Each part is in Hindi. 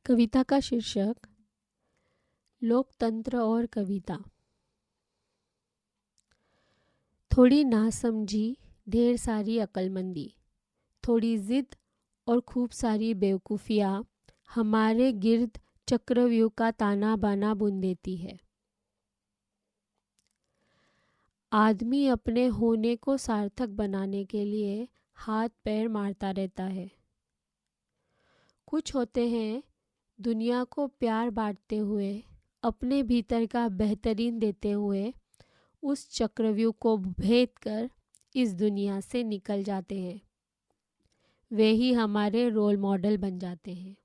कविता का शीर्षक लोकतंत्र और कविता। थोड़ी नासमझी, ढेर सारी अक्लमंदी, थोड़ी जिद और खूब सारी बेवकूफ़ियाँ हमारे गिर्द चक्रव्यूह का ताना बाना बुन देती है। आदमी अपने होने को सार्थक बनाने के लिए हाथ पैर मारता रहता है। कुछ होते हैं दुनिया को प्यार बांटते हुए, अपने भीतर का बेहतरीन देते हुए उस चक्रव्यूह को भेद कर इस दुनिया से निकल जाते हैं। वे ही हमारे रोल मॉडल बन जाते हैं।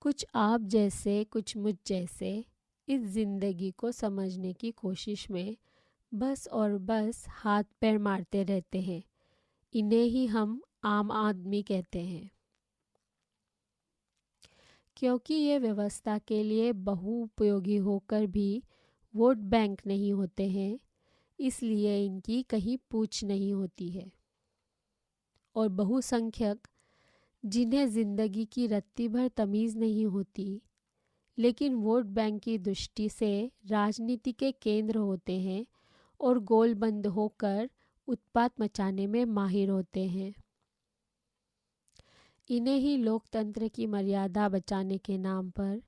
कुछ आप जैसे, कुछ मुझ जैसे इस ज़िंदगी को समझने की कोशिश में बस और बस हाथ पैर मारते रहते हैं। इन्हें ही हम आम आदमी कहते हैं। क्योंकि ये व्यवस्था के लिए बहुउपयोगी होकर भी वोट बैंक नहीं होते हैं, इसलिए इनकी कहीं पूछ नहीं होती है। और बहुसंख्यक जिन्हें ज़िंदगी की रत्ती भर तमीज़ नहीं होती, लेकिन वोट बैंक की दृष्टि से राजनीति के केंद्र होते हैं और गोलबंद होकर उत्पात मचाने में माहिर होते हैं। इन्हें ही लोकतंत्र की मर्यादा बचाने के नाम पर,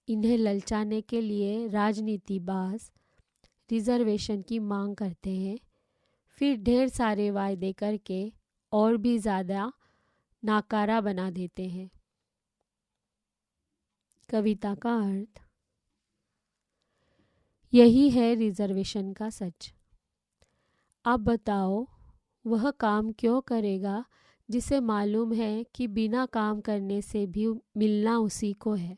इन्हें ललचाने के लिए राजनीतिबाज रिजर्वेशन की मांग करते हैं, फिर ढेर सारे वायदे करके और भी ज़्यादा नाकारा बना देते हैं। कविता का अर्थ। यही है रिजर्वेशन का सच। अब बताओ, वह काम क्यों करेगा जिसे मालूम है कि बिना काम करने से भी मिलना उसी को है।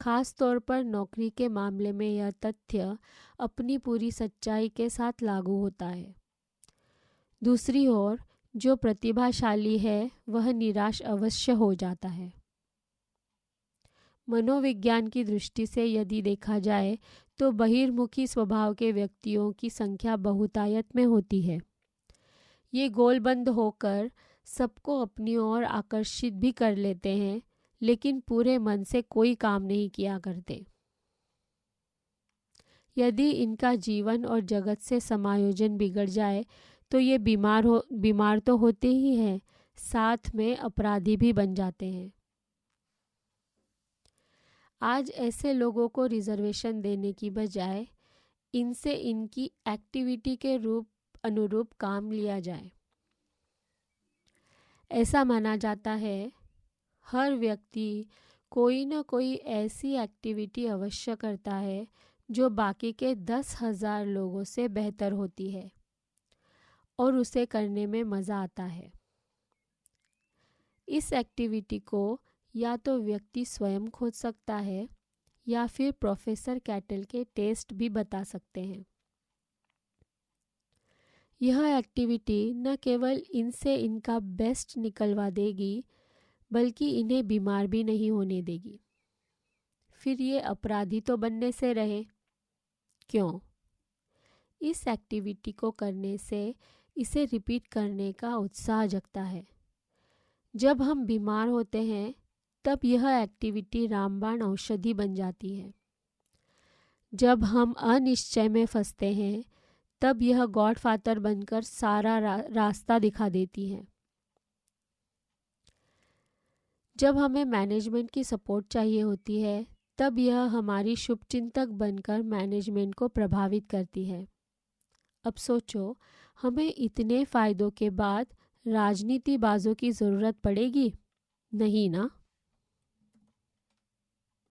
खास तौर पर नौकरी के मामले में यह तथ्य अपनी पूरी सच्चाई के साथ लागू होता है। दूसरी ओर जो प्रतिभाशाली है वह निराश अवश्य हो जाता है। मनोविज्ञान की दृष्टि से यदि देखा जाए तो बहिर्मुखी स्वभाव के व्यक्तियों की संख्या बहुतायत में होती है। ये गोलबंद होकर सबको अपनी ओर आकर्षित भी कर लेते हैं, लेकिन पूरे मन से कोई काम नहीं किया करते। यदि इनका जीवन और जगत से समायोजन बिगड़ जाए तो ये बीमार तो होते ही हैं, साथ में अपराधी भी बन जाते हैं। आज ऐसे लोगों को रिजर्वेशन देने की बजाय इनसे इनकी एक्टिविटी के अनुरूप काम लिया जाए। ऐसा माना जाता है हर व्यक्ति कोई न कोई ऐसी एक्टिविटी अवश्य करता है जो बाकी के 10,000 लोगों से बेहतर होती है और उसे करने में मज़ा आता है। इस एक्टिविटी को या तो व्यक्ति स्वयं खोज सकता है या फिर प्रोफेसर कैटल के टेस्ट भी बता सकते हैं। यह एक्टिविटी न केवल इनसे इनका बेस्ट निकलवा देगी, बल्कि इन्हें बीमार भी नहीं होने देगी। फिर ये अपराधी तो बनने से रहे। क्यों? इस एक्टिविटी को करने से इसे रिपीट करने का उत्साह जगता है। जब हम बीमार होते हैं तब यह एक्टिविटी रामबाण औषधि बन जाती है। जब हम अनिश्चय में फंसते हैं तब यह गॉडफादर बनकर सारा रास्ता दिखा देती है। जब हमें मैनेजमेंट की सपोर्ट चाहिए होती है तब यह हमारी शुभचिंतक बनकर मैनेजमेंट को प्रभावित करती है। अब सोचो, हमें इतने फ़ायदों के बाद राजनीतिबाजों की ज़रूरत पड़ेगी? नहीं ना।